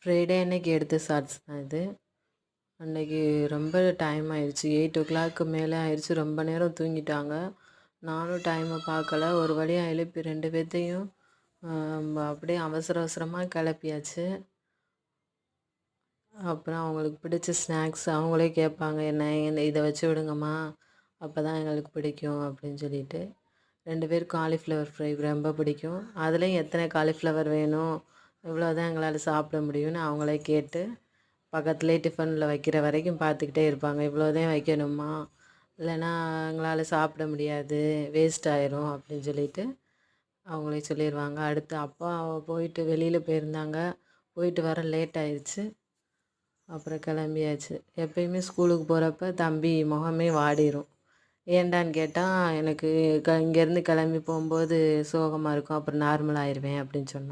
Friday அன்னைக்கு எடுத்த shorts தான் இது. அன்னைக்கு ரொம்ப டைம் ஆயிடுச்சு. 8:00 மேலே ஆயிடுச்சு. ரொம்ப நேரம் தூங்கிட்டாங்க. நானும் டைமை பார்க்கல. ஒரு வழியா எழுப்பி 2 பேத்தையும் அப்படியே அவசர அவசரமாக கிளப்பியாச்சு. அப்புறம் அவங்களுக்கு பிடிச்ச ஸ்நாக்ஸ் அவங்களே கேட்பாங்க, என்ன இதை வச்சு விடுங்கம்மா, அப்போ தான் எங்களுக்கு பிடிக்கும் அப்படின்னு சொல்லிட்டு. 2 பேரும் காலிஃப்ளவர் ஃப்ரை ரொம்ப பிடிக்கும். அதுலேயும் எத்தனை காலிஃப்ளவர் வேணும், இவ்வளோ தான் எங்களால் சாப்பிட முடியும்னு அவங்களே கேட்டு பக்கத்துலேயே டிஃபனில் வைக்கிற வரைக்கும் பார்த்துக்கிட்டே இருப்பாங்க. இவ்வளோதான் வைக்கணுமா, இல்லைன்னா எங்களால் சாப்பிட முடியாது, வேஸ்ட் ஆயிரும் அப்படின்னு சொல்லிட்டு அவங்களே சொல்லிடுவாங்க. அடுத்து அப்பா போயிட்டு வெளியில் போயிருந்தாங்க. போயிட்டு வர லேட் ஆயிடுச்சு. அப்புறம் கிளம்பியாச்சு. எப்பயுமே ஸ்கூலுக்கு போகிறப்ப தம்பி முகமே வாடிரும். ஏன்டான்னு கேட்டால், எனக்கு இங்கேருந்து கிளம்பி போகும்போது சோகமாக இருக்கும், அப்புறம் நார்மல் ஆயிடுவேன் அப்படின்னு சொன்னான்.